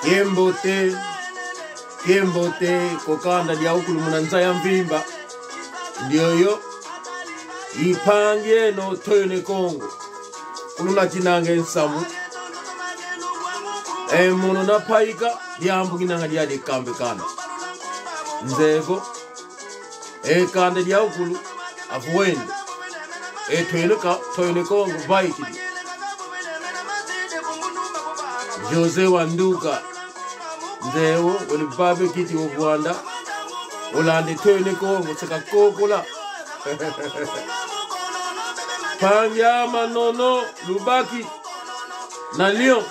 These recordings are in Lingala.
Kembote kokanda dia ukulu munanza ya mvimba ndiyo ipange no toyone Kongo kuluna chinange nsamu mono na paika diambu kinanga dia de kambe kana nzego kanda dia ukulu afuende toyone Kongo baiki Jose Wanduka nzewo wali babe kiti wo Rwanda olande toyone Kongo seka kokola Panyama nono Lubaki na Lyon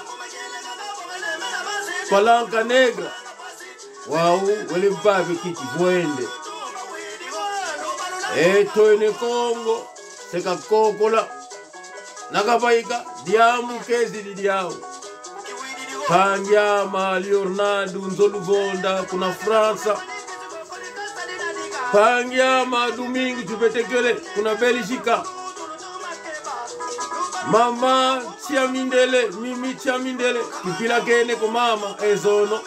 Palanca Negra wau wali babe kiti Bwende toyone Kongo seka kokola nakabaika diamu kezi diao Panyama Leonardo Nzoluvonda kuna Fransa Panyama Domingo Tupetekele kuna Belgica Mama Chiamindele Mimi Chiamindele kipila kene ko mama ezono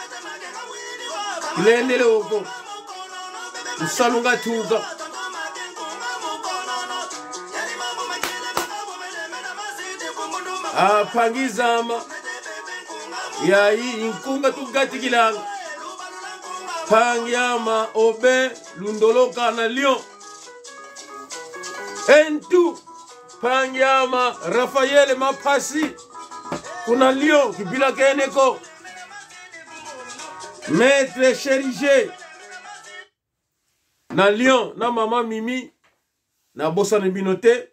kilendele oko usalunga tuga Pangizama ya hii inkunga tugati kilanga Panyama Obe Lundoloka na Lyon Entu Panyama Rafael Mapasi kuna Lyon kibila keneko Maître Cherige na Lyon na mama Mimi na bossa ne binote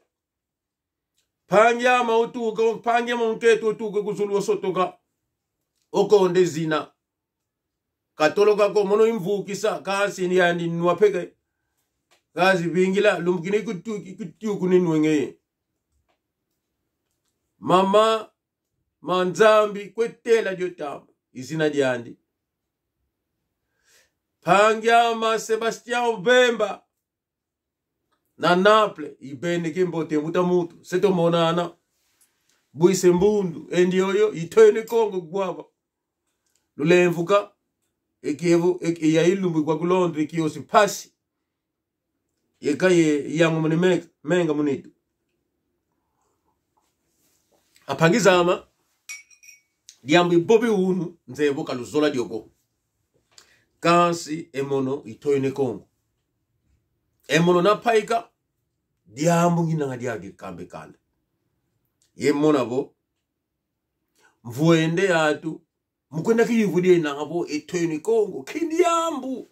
Panyama utuka Panyama unketo utuka kuzulu sotoka oko ndezina katoloka ko mono imvukisa kasi ni yandi nwapeke kazi bingila lumkine kutu kuninwenge mama manzambi kwetela jotamba izina diandi Panyama Sebastian Bemba na Naples ibene Kembote mutamutu seto monana buise mbundu endioyo itoyone Kongo gwaba lulemvuka ekivu ya ilumbu kwa kulondre kiosi pasi yekaye yangu mune menga munitu apangizama diambu bobi unu nzevo kaluzola dioko kansi emono itoyone Kongo emono na paika diambu ngina diadi kambe kande yemona bo mvuende yatu mukwenda kiyivudie nangabo etoyone Kongo kindiambu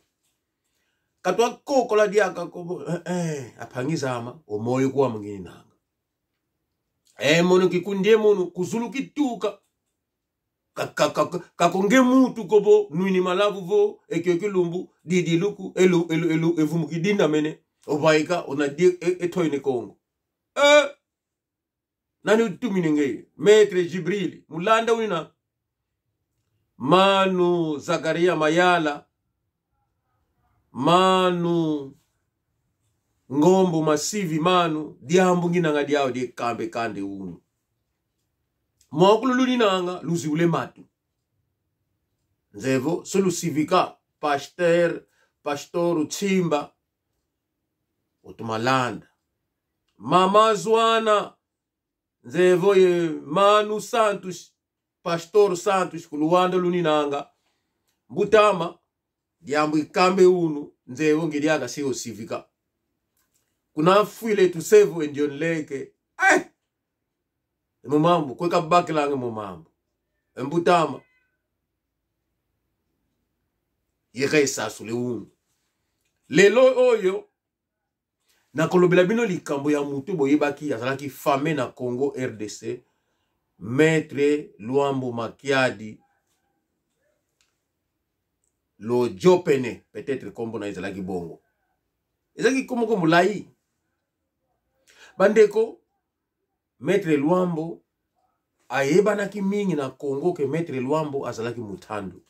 katwa kokola diaka ko apangizama omoyo kwa mngini nanga mono kikundie mono kuzulu kituka kakonge mutu kobo nuini malavu vo ekyokelumbu didi luku elu evumukidinda mene obaika ona die etoyone Kongo nani utumine ngeye Maître Jibril mulanda wina Manu Zakaria Mayala Manu Ngombo Masivi Manu diambu ngina nga diao die kambe kande unu mwakululu ninanga luzi ule matu nzevo solu civika pastor Uchimba utumalanda mama Zwana nzevo ye Manu Santos Pastor Santos kuluwanda luninanga mbutama diambu ikambe unu nzevo ngiriaga siyo civika kuna fuile tu sevu endion leke mumambu kweka bakilange mumambu mbutama yekesa sule unu lelo oyo na kolobela bino likambo ya mutu boyebaki azalaki fame na Congo RDC Maître Luambo Makiadi lo Jopene peut-être kombo na ezalaki bongo ezalaki komoko mulai bandeko Maître Luambo ayebanaki mingi na Congo ke Maître Luambo azalaki mutandu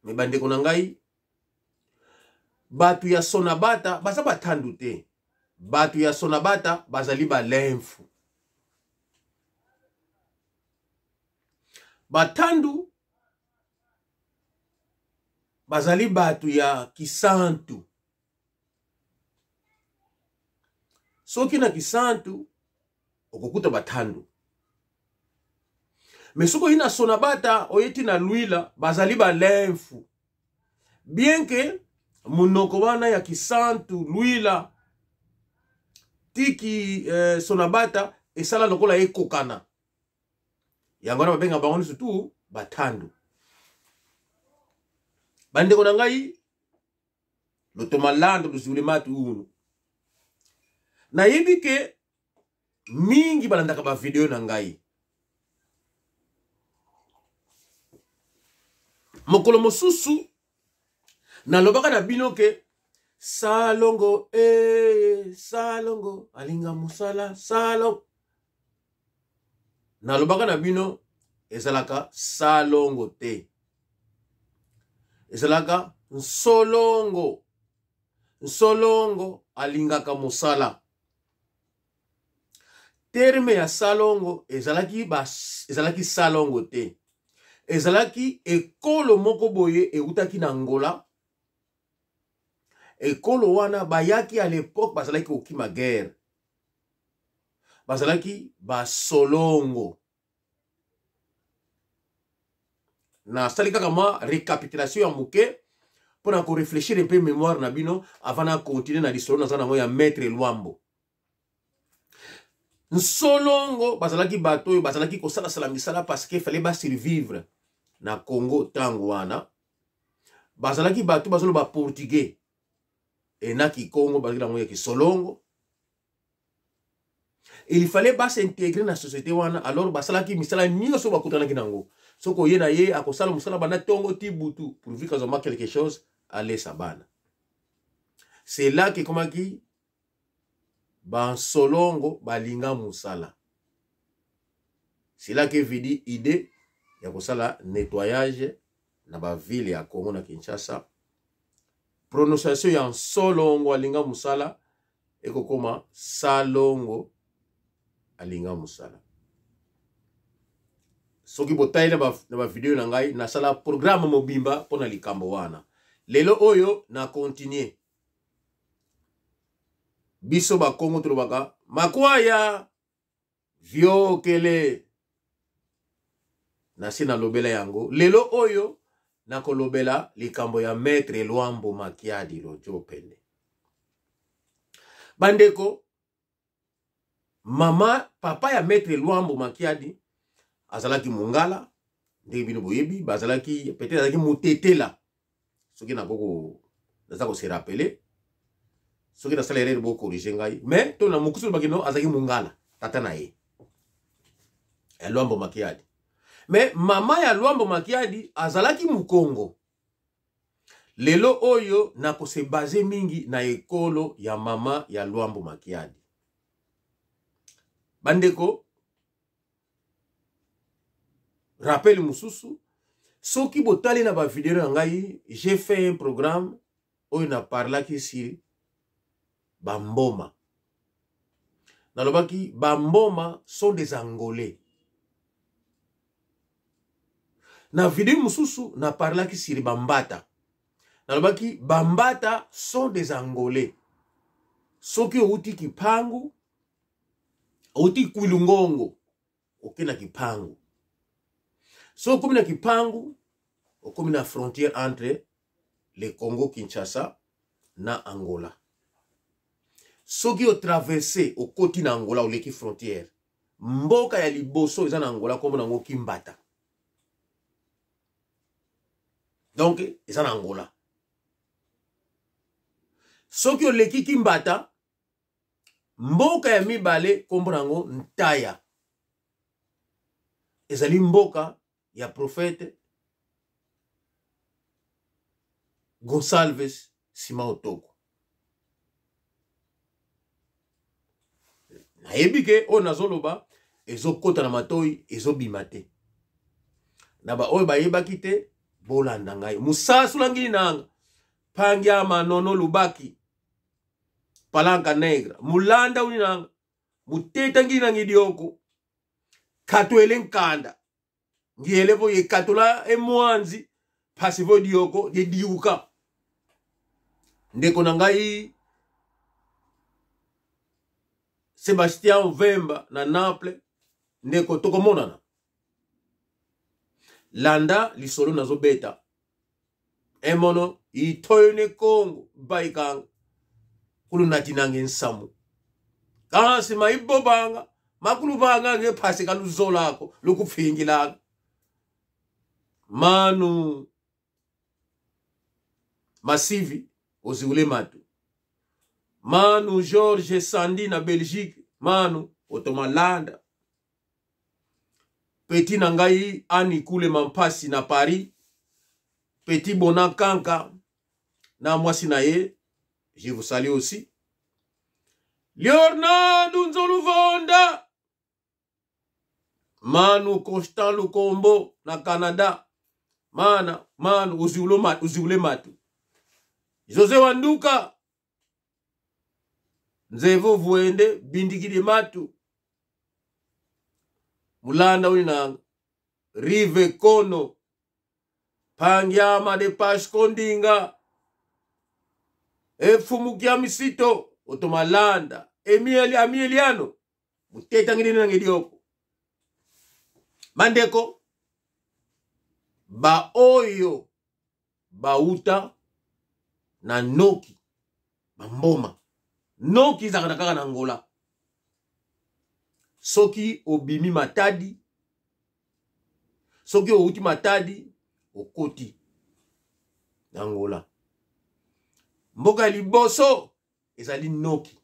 me bandeko na ngai batu ya Sonabata baza batandu te batu ya Sonabata bazali balemfu batandu bazali batu ya kisantu. Soki na kisantu okukuta batandu. Mesoko ina sonabata oyeti na luila bazali balemfu. Bien que munoko wana ya kisantu luila tiki sonabata esala lokola ekokana. Yangona babenga bango surtout batandu. Bande ko nangai lotomalando luzulimatu unu. Na yebike mingi balandaka ba video nangai. Mokolo mosusu na lobaka na bino ke salongo salongo alinga musala salongo. Na lobaka na bino ezalaka salongo te. Ezalaka nsolongo. Nsolongo alingaka musala. Terme ya salongo ezalaki salongo te. Ezalaki ekolo moko boye eutaki na Angola. Ekolo wana bayaki à l'époque bazalaki okima guerre. Bazalaki basolongo. Na sali kaka ma récapitulation ya muke pour ko réfléchir un peu mémoire na bino avant na continuer na lisolo na zana ya maître Luambo. Nsolongo bazalaki bato bazalaki ko sala sala misala parce que fallait ba survivre na Congo tango wana. Bazalaki bato bazolo ba portugais et na ki Congo bazalaki na moya ki solongo. Il fallait pas s'intégrer dans la société wana alors basalaki misala nyoso bakutana kinango. Soko ye na ye akosala musala bana tongo tibutu pour vivre quand quelque chose aller sabana. C'est là que comment qui ban solongo balinga musala. C'est là que vidi idée ya kosala nettoyage na ba ville ya Congo na Kinshasa. Prononciation ya solongo alinga musala eko koma salongo alinga musala. Soki botai na ba video na ngai na sala programme mobimba pona likambo wana. Lelo oyo na continuer. Biso ba Kongo tulobaka makwaya viokele na sina lobela yango. Lelo oyo na kolobela likambo ya maître Luambo Makiadi Rojo Pende. Bandeko mama papa ya maître Luambo Makiadi azalaki mungala ndenge bino boyebi bazalaki peut-être azalaki mutetela soki na koko nazako se rappeler soki na sala erreur bo corriger ngai mais to na mukusu bakino azalaki mungala tata na ye Luambo Makiadi mais mama ya Luambo Makiadi azalaki mukongo. Lelo oyo na ko se base mingi na ekolo ya mama ya Luambo Makiadi. Bandeko rappel mususu soki botali na ba video na ngai j'ai fait un programme oyo na parlaki sur bamboma. Nalobaki bamboma sont des Angolais. Na video mususu na parlaki sur bambata. Nalobaki bambata sont des Angolais. Soki outi kipangu outi kwilungongo okena kipangu. So comme na kipangu comme na frontière entre le Congo Kinshasa na Angola. Soki o traversé au côté na Angola ou leki frontière. Mboka ya liboso eza na Angola comme na ngo Kimbata. Donc eza na Angola. Soki o leki Kimbata mboka ya mibale kombo nango Ntaya. Ezali mboka ya prophète Gonsalves Simaotoko. Na yebike o nazoloba ezo kota na matoi ezo bimate. Na ba oyo ba yebaki te bolanda ngai. Musasu langi nanga. Pangia manono lubaki. Palanka negra. Mulanda uninanga. Muteta ngi nangi dioko. Katwele nkanda. Ngielevo ye katola emwanzi pasivo dioko de diuka. Ndeko nangai Sebastian Vemba na Naples ndeko tokomonana. Landa lisolo nazo beta. Emono itoyone Kongo baikang kulu natinange nsamu. Kasi maibo banga makulu banga nge pasi kaluzola ako lukupfingila. Manu Masivi oziule matu. Manu George Sandi na Belgique. Manu Otomalanda. Petit nangai Ani Kule Mampasi na Paris. Petit Bonakanka na mwasi na ye. Je vous salue aussi. Leonardo Nzoluvonda. Manu Constant Lukombo na Canada. Manu uziule matu. Jose Wanduka. Nzevo vuende bindikide matu. Mulanda ulinanga. Rive Kono. Pangyama de Pashkondinga. Efumukia misito. Otomalanda. Emiliano. Muteta ngini na ngedioko. Mandeko. Ba oyo. Bauta. Na noki. Bamboma. Noki zakadakaka na Angola. Soki obimi matadi. Soki outi matadi. Okoti. Na Angola. Mboka liboso. Ezali noki.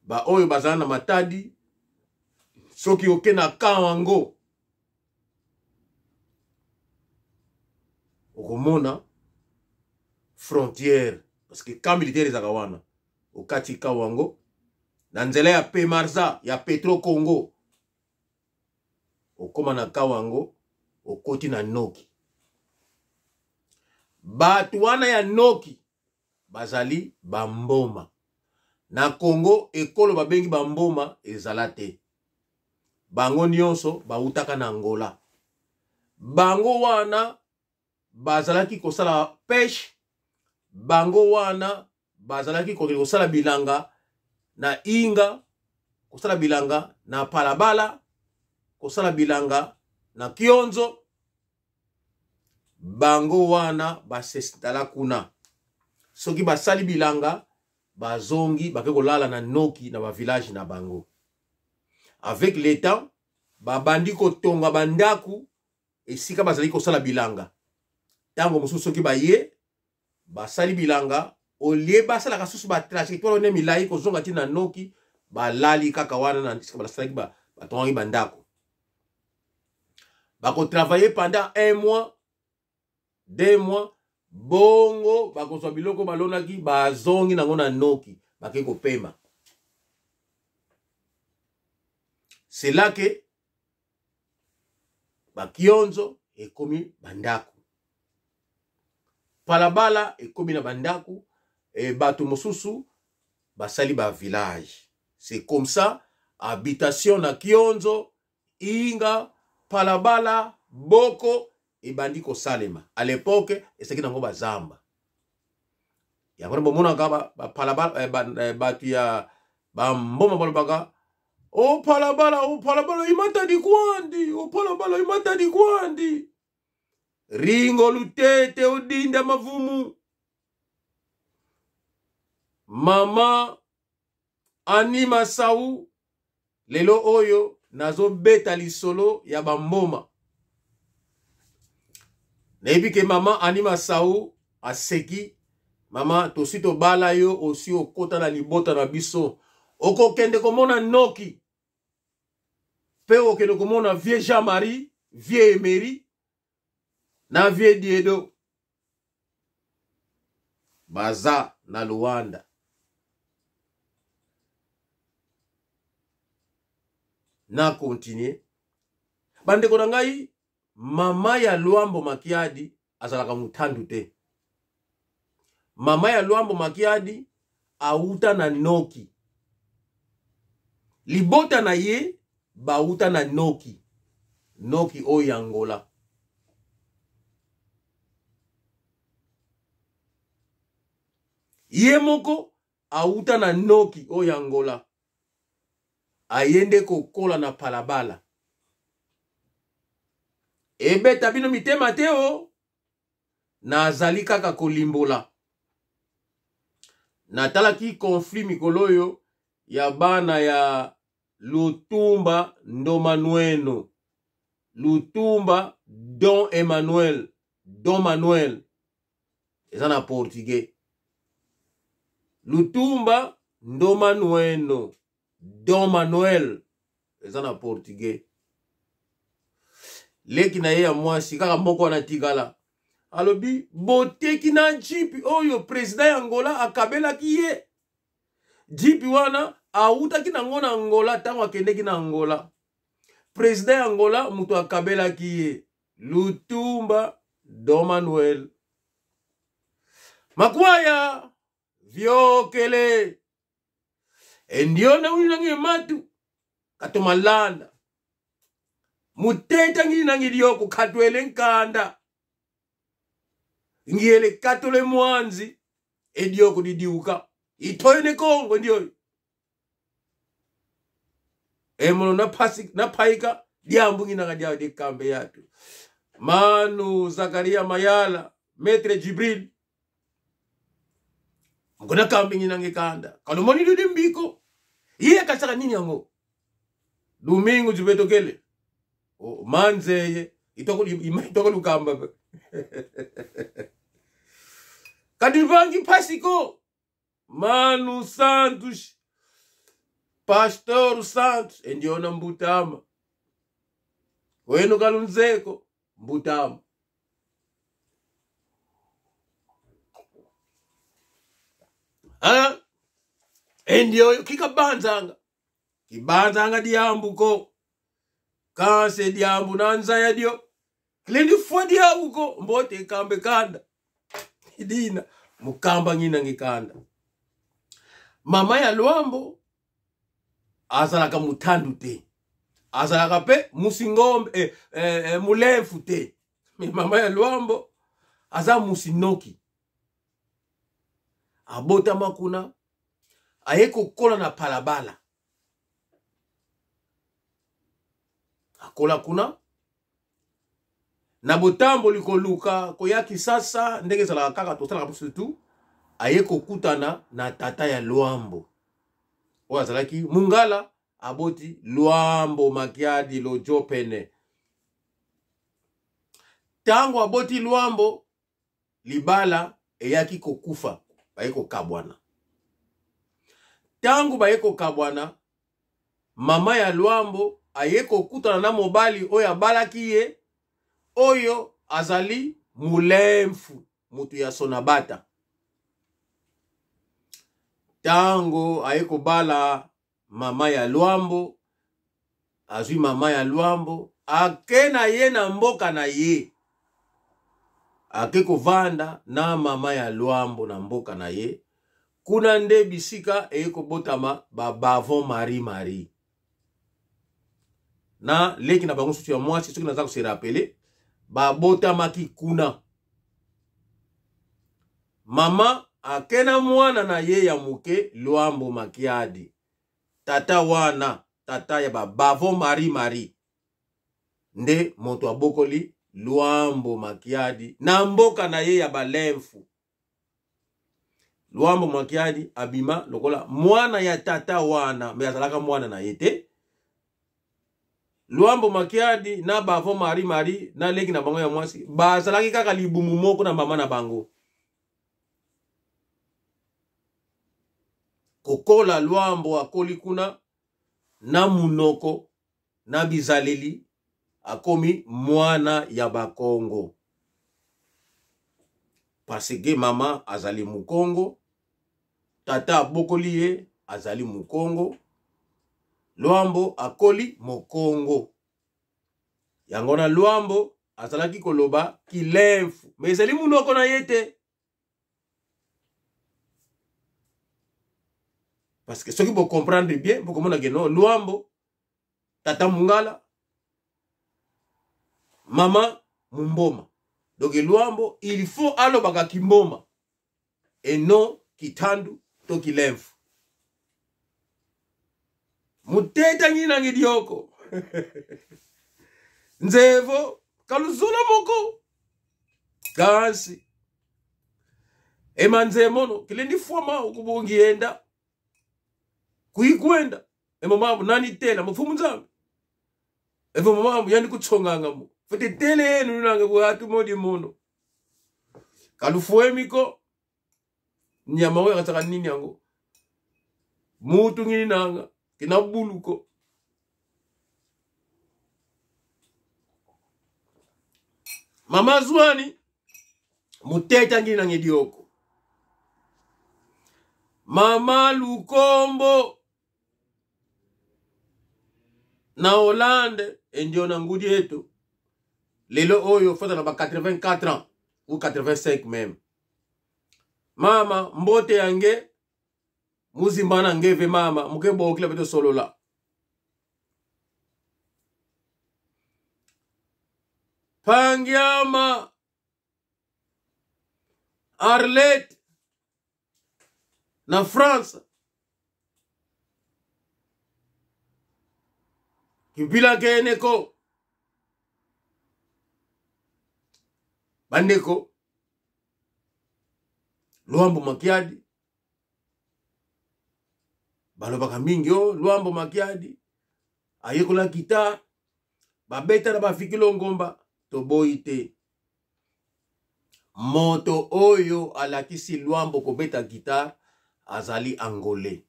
Ba oyo bazana na matadi. Soki oke na kawango. Okomona. Frontière. Parce que quand militaire zakawana. Okati kawango. Na nzela ya Pemarza. Ya Petro Congo. Okoma na kawango. Okoti na noki. Batuana ya noki. Bazali bamboma. Na Congo ekolo babengi bamboma ezalate. Bango nyonso bautaka na Angola. Bango wana bazalaki kosala pêche. Bango wana bazalaki kosala bilanga na Inga, kosala bilanga na Palabala, kosala bilanga na Kionzo. Bango wana basestala kuna. Soki basali bilanga bazongi bakeko lala na noki na ba village na bango. Avec le temps, babandi kotonga bandaku esika bazali kosala bilanga. Tango mosusu soki baye basali bilanga olie basala kasusu batrashi to ne milai kozonga tina noki balali kaka wana na esika basali batongi bandaku. Bako travailler pendant 1 mois, 2 mois, bongo bako so biloko balonaki bazongi nango na noki bakeko pema. C'est là que Bakionzo ekomi bandaku. Palabala ekomi na bandaku et batu mosusu basali ba village. C'est comme ça habitation na Kionzo, Inga, Palabala, Boko et bandiko Salema. À l'époque, esaki nango bazamba. Ya ngona bomona ngaba Palabala batu ya bamboma balobaka o palabala imata di kwandi. O palabala imata di kwandi. Ringo lutete odinda mavumu. Mama Anima Sau. Lelo oyo nazo beta lisolo ya bamboma. Nebi ke mama Anima Sau aseki. Mama tosito bala yo osi okota na libota na biso. Oko kende komona noki. Pe okende komona vie Jean-Marie, vie Emery, na vie Diedo. Baza na Luanda. Na continue. Bande konangai, mama ya Luambo Makiadi azalaka mutandu te. Mama ya Luambo Makiadi auta na noki. Libota na ye bauta na noki. Noki oyo ya Angola. Ye moko auta na noki oyo ya Angola. Ayende kokola na palabala. Ebe tabino mitema teo. Na azali kaka kolimbola. Na talaki conflit mikoloyo ya bana ya Lutumba Ndomanueno. Lutumba Don Emmanuel. Don Manuel. Eza na portugais. Lutumba Ndomanueno. Don Manuel. Eza na portugais. Leki na ye ya mwasi kaka moko na tigala. Alobi boteki na jipi oyo president ya Angola akabela kiye. Jipi wana auta ki nango na Angola tango akendeki na Angola. President ya Angola mutu akabela kiye. Lutumba Don Manuel. Makwaya vyokele. Endiona unange matu katomalanda. Muteta ngi nangi dioko katwele nkanda. Ngiele katole mwanzi edioko didiuka. Itoyene Kongo ndiyo. Emono na paika diambu ngina ngadia de kambe yatu. Manu Zakaria Mayala, Maître Jibril. Mkona kambe ngina ngekanda. Kalumoni dudimbiko. Iye kasaka nini yango? Domingo jubetokele. Oh, manzeye. Itoko lukamba. Kadivangi pasiko. Manu Santos. Pastor Santos. Endiona mbutama. Wenu kalunzeko. Mbutama. Endio kikabanzanga. Kibanzanga diambu ko. Kanse diambu nanza ya dio. Klendi fwa diambu ko. Mbote kambe kanda. Idina. Mukamba ngina ngikanda. Mama ya Luambo. Azalaka mutandu te. Azalaka pe musingombe. Mulefu te. Mama ya Luambo. Aza musinoki. Abota makuna. Ayeko kola na palabala. Akola kuna. Na botambo liko luka. Koyaki sasa. Ndenge zala kaka tosala kapusu tu. Ayeko kutana na tata ya Luambo. Oya zalaki. Mungala. Aboti Luambo Makiadi Lojo Pene. Tango aboti Luambo. Libala. Eyaki kokufa. Bayeko kabwana. Tangu bayeko kabwana. Mama ya Luambo. Ayeko kutana na mobali. Oya balakiye. Oyo azali mulemfu. Mutu ya Sonabata. Tango ayeko bala mama ya Luambo. Azui mama ya Luambo. Ake na ye na mboka na ye. Ake kovanda na mama ya Luambo na mboka na ye. Kuna nde bisika eyeko botama babavon Marie. Na leki na bango sutu ya mwasi soki naza se rappeler babotama ki kuna. Mama akena mwana na ye ya muke Luambo Makiadi. Tata wana, tata ya babavon Marie. Nde moto abokoli Luambo Makiadi. Na mboka na ye ya balemfu. Luambo Makiadi abima lokola mwana ya tata wana. Me azalaka mwana na yete. Luambo Makiadi na bavon Marie na leki na bango ya mwasi. Bazalaki kaka libumu moko na mama na bango. Kokola Luambo akoli kuna na munoko na bizaleli akomi mwana ya bakongo. Paseke mama azali mukongo. Tata abokoli ye azali mukongo. Luambo akoli mokongo. Yangona Luambo azalaki koloba kilemfu. Me ezali munoko na yete. Parce que ceux qui vont comprendre bien, vous comprenez que non, Luambo, tata Mungala, maman Mumboma. Donc Luambo, il faut alobaka Kimboma et non Kitandu to Kilemfu. Muteta ngina ngidioko. Nzevo kaluzula moko. Gansi. Emanze mono kilendi foma ukubungienda. Kuikwenda. Mamabu nani tela mfumu nzambe. Evo mamabu yani kutsonganga mu. Fete tele yenu nange buhatu modi mono. Kalufuemiko. Nyama we kataka nini yango. Mutu ngini nanga. Kinabuluko. Mama Zwani. Muteta ngini nange dioko. Mama Lukombo. Na Hollande. Endio na ngudi eto. Lelo oyo fata na ba 84 ans. Ou 85 même. Mama mbote yange. Muzimbana ngeve mama. Mukebo okila beto solo la. Pangiama. Arlette. Na France. Kibila keneko. Bandeko. Luambo Makiadi. Balobaka mingi o. Luambo Makiadi. Ayekola kita. Babeta na bafikilo ngomba. Toboite. Moto oyo alakisi Luambo kobeta guitar. Azali Angolais.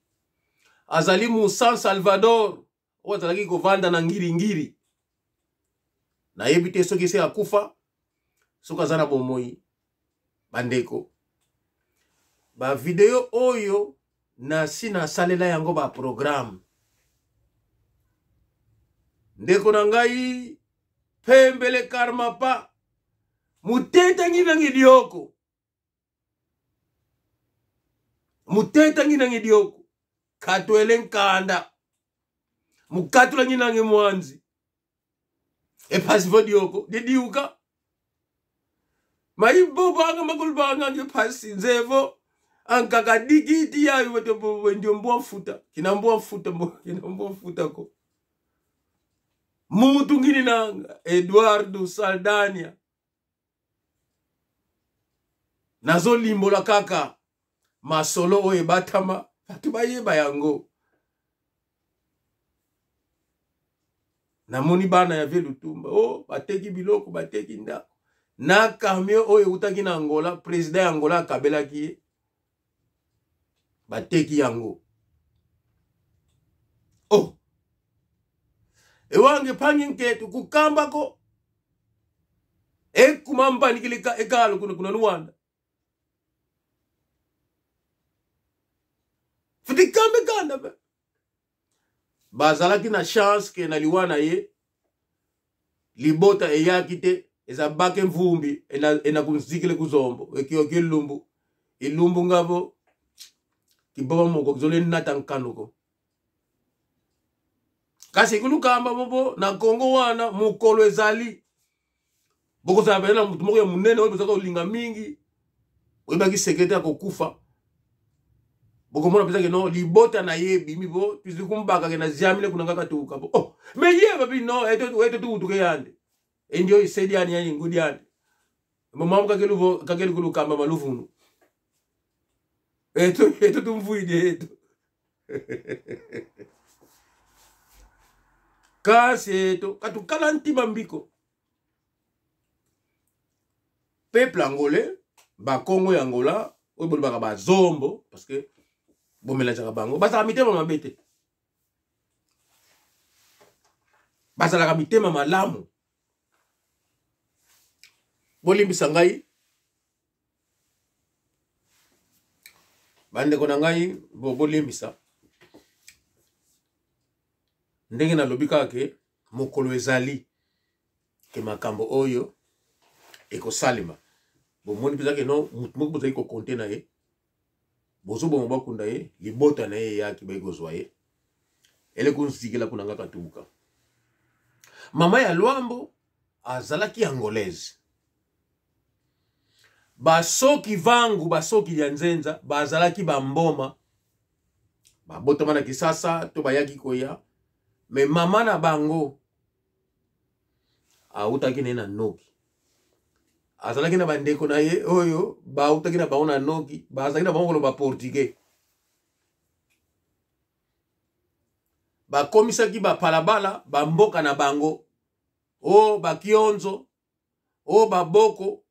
Azali Moussa Salvador. Azalaki kovanda na ngiri. Na yebite soki se akufa. Soka zana bomoi. Bandeko. Ba video oyo. Na sina salela yango ba programme. Ndeko na ngai. Pembele karma pa. Muteta ngina ngidioko. Muteta ngina ngidioko. Katwele nkanda. Mukatula ngina nge mwanzi. E pasivo dioko. Didiuka. Maibo banga magulbanga nge pasi. Nzevo. Ankaka digiti ya yote ndio mbwa mfuta. Kina mbwa mfuta ko. Mutu ngini nanga. Eduardo Saldania. Nazo limbo la kaka. Masolo oye batama. Fatubaye bayango. Namoni bana ya Velutumba. Oh, bateki biloko, bateki ndako. Na kamyo oye utaki na Angola. President Angola kabela kie. Bateki yango. Oh. Ewange pangi nketu kukamba ko. Kumamba nikilika ekalo kuna Luanda. Fitikambe kanda be. Bazalaki na chance ke na liwana ye. Libota eyakite. Eza bake mvumbi. Ena kunzikile kuzombo. Ekioke lumbu. Ilumbu ngabo. Kibaba moko kizole nata nkanuko. Kasi kulukamba bobo na Kongo wana mukolo ezali. Boko sabela mutu moko ya munene oyo bezaka olinga mingi. Oyebaki sekretari kokufa. Boko mona bezaka no libota na yebi mibo tuzikumbaka ke na jamile kuna ngaka tuka bo. Oh, me ye babi no eto tu yande. Endio isedi yani yani ngudi yande. Mama mukakelu kakelu kulukamba maluvunu. Eto tumvuide eto. Kasi eto katukala ntima mbiko. Peuple angolais, ba Congo ya Angola, oyo bolobaka ba zombo parce que bomelaka bango, basala mitema mabete. Basala mitema malamu. Bolimbisa ngai. Bande kona ngai bolimbisa. Ndenge na lobika ke mokolo ezali ke makambo oyo eko salima. Bomoni bizake no mutmoko bozali ko konte na ye. Bozo bomo bakunda ye, libota na ye yaki ba ekozwa ye. Ele kunzikela kuna ngaka tubuka. Mama ya Luambo azalaki angolaise. Basoki vangu, basoki ya nzenza, bazalaki bamboma. Babotama na Kisasa, to bayaki koya. Me mama na bango, autaki na noki. Azalaki na bandeko na ye, oyo, bautaki na bango na noki, bazalaki na bango ba portugais. Bakomisaki ba palabala, bamboka na bango. Oh, bakionzo, oh, baboko.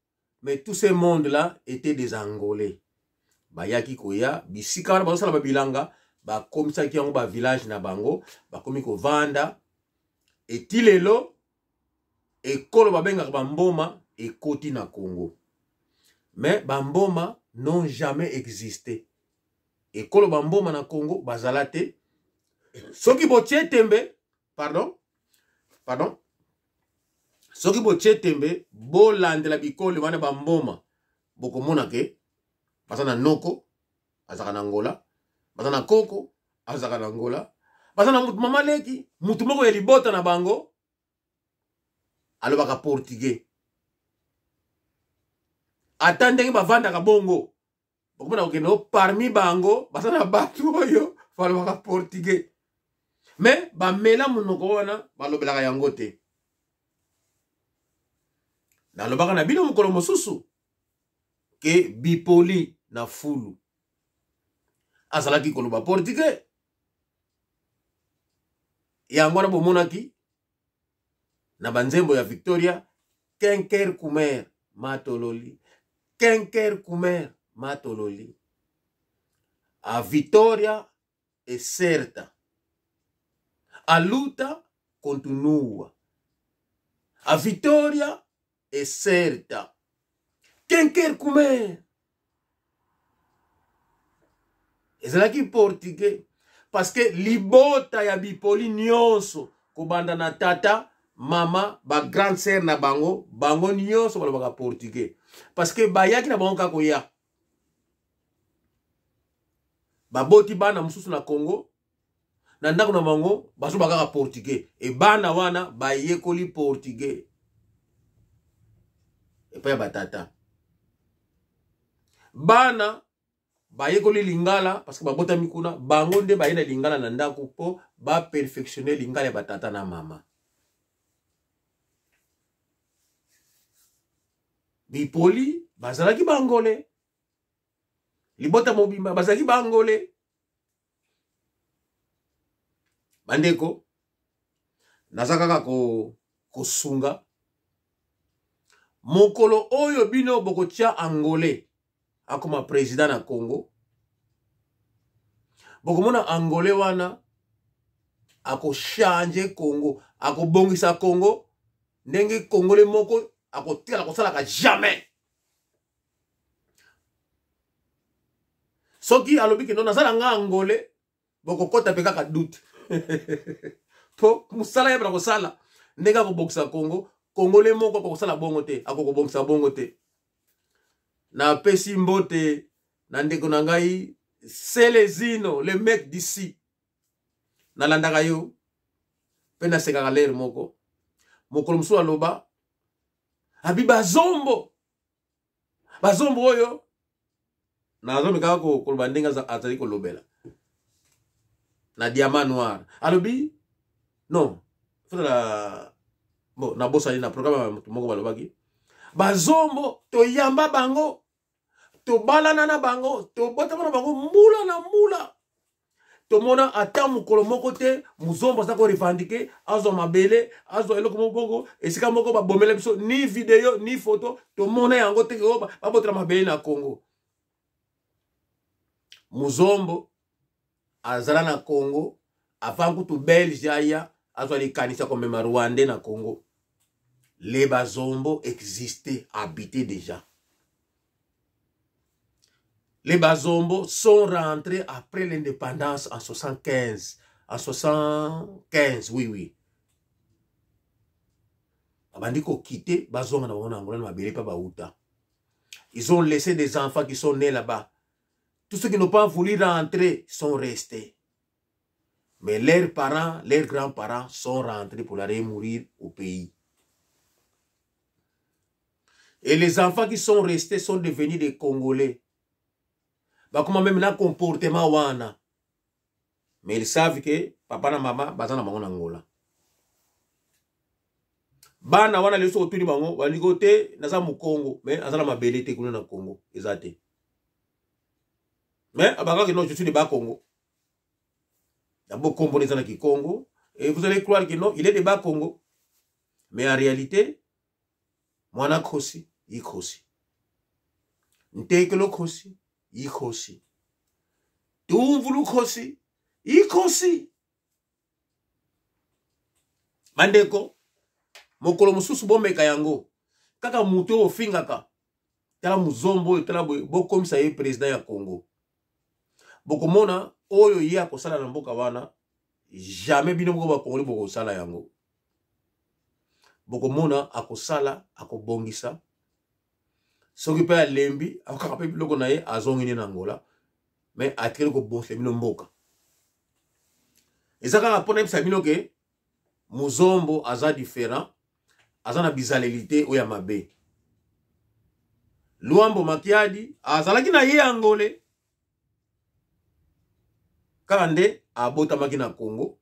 Mais tout ce monde-là était des Angolais. Bayaki koya, bisika wana bazosala babilanga, bakomisaki yango ba village na bango, bakomi ko vanda, etilelo, ekolo babengaka bamboma, ekoti na Congo. Mais bamboma n'ont jamais existé. Ekolo bamboma na Congo, bazalate. Soki botie tembe, pardon, soki botie tembe, bo landela bikole wana bamboma, boko mona ke, baza na noko, azaka na Angola, baza na koko, azaka na Angola, baza na mutu mama leki, mutu moko ya libota na bango, alobaka portugais. Atandenge bavanda ka bongo, boko mona okeno parmi bango, baza na batu oyo, alobaka portugais. Mais ba mela munoko wana, balobelaka yango te. Na lobaka na bino mukolo mosusu ke bipoli na fulu azalaki koloba portugais yango na bomonaki na banzembo ya Victoria Kenker Kumer matololi Kenker Kumer matololi a Victoria é certa, a luta continua, a vitória é certa. Quem quer comer? Ezalaki portugais. Parce que libota ya bipoli nyonso kobanda na tata, mama, ba grande sœur na bango, bango nyonso balobaka portugais. Parce que bayaki na bango kako ya. Baboti bana mususu na Congo, na ndako na bango bazobaka ka portugais. E bana wana bayekoli portugais. Epa ya batata. Bana bayekoli lingala parce que babota mikuna bango nde bayena lingala na ndako po ba perfectionner lingala ya batata na mama. Bipoli bazalaki bangole. Libota mobimba bazalaki bangole. Bandeko nazaka ko sunga mokolo oyo bino bokotia angolais akoma président na Congo, bokomona angolais wana ako changer Congo, ako bongisa Congo ndenge congolais moko ako tika ko sala ka jamais. Soki alobi ke non nazala nga angolais bokokota peka ka doute. Po musala ya ko sala ndenge ko bongisa Congo, congolais moko ko sala bongo te, ako ko bongisa bongo te. Na pesi mbote na ndeko na ngai Selezino, le mec d'ici. Na landaka yo pena sekaka lere moko. Mokolo musu aloba abi bazombo. Bazombo oyo na zomi kaka ko koloba ndenga azali kolobela. Na diamant noir. Alobi non. Fala bon na bossa na programme moko balobaki. Bazombo to yamba bango. To balana na bango, to botama na bango mula na mula. To mona ata mukolo moko te, muzombo sa ko revendiquer, azo mabele, azo eloko moko, esika moko ba bomela biso ni video ni photo, to mona yango te ko ba botra mabele na Congo. Muzombo azala na Congo, avant kutu Belge aya, azo ali kanisa comme Rwandais na Congo. Les Bazombo existaient, habitaient déjà. Les Bazombo sont rentrés après l'indépendance en 75. En 75, oui. Abandiko quitté, Bazombo na Angola na mabele pa baouta. Ils ont laissé des enfants qui sont nés là-bas. Tous ceux qui n'ont pas voulu rentrer sont restés. Mais leurs parents, leurs grands-parents sont rentrés pour aller mourir au pays. Et les enfants qui sont restés sont devenus des Congolais. Bah, comment même un comportement wana. Mais ils savent que papa et maman bazana bango na Angola. Bana wana leso otuni bango waligote naza mu Congo mais azana mabele te kuna na Congo ezate. Mais abanga que non je suis de bas Congo. D'abord Congo les qui Congo et vous allez croire que non, il est de bas Congo. Mais en réalité mwana kosi, yi kosi. Ntekelo kosi, yi kosi. Tumvulu kosi, yi kosi. Mandeko mokolo mususu bomeka yango kaka muto ofingaka tala muzombo tala bokomisa ye président ya Congo bokomona oyo ye akosala na mboka wana jamais bino moko ba Congolais bokosala yango bokomona akosala akobongisa soki pe ya lembi akaka pe biloko na ye azongini na Angola mais atikeli kobongisa bino mboka ezaka pona bisa bino ke muzombo aza différent azana bizalelité oya mabe Luambo Makiadi azalaki na ye Angolais kande abota makina Congo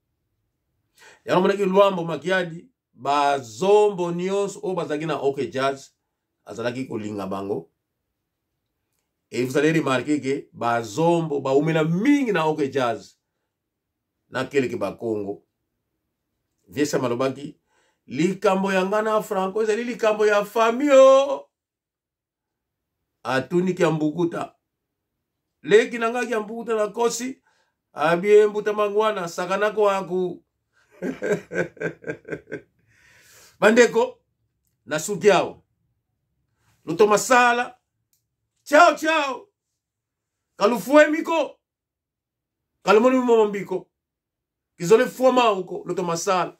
ya monaki Luambo Makiadi bazombo nyonso o bazaki na OK Jazz azalaki kolinga bango et vous allez remarquer que bazombo baumena mingi na OK Jazz na keleke ba Congo viesa malobaki likambo yangana Franco ezali likambo ya famio atuni kia mbukuta leki nanga kia mbukuta na kosi abie mbuta mangwana sakanako aku bandeko na sukiao luto masala ciao ciao kalufue miko kalumoni mbiko kizole fuma uko luto masala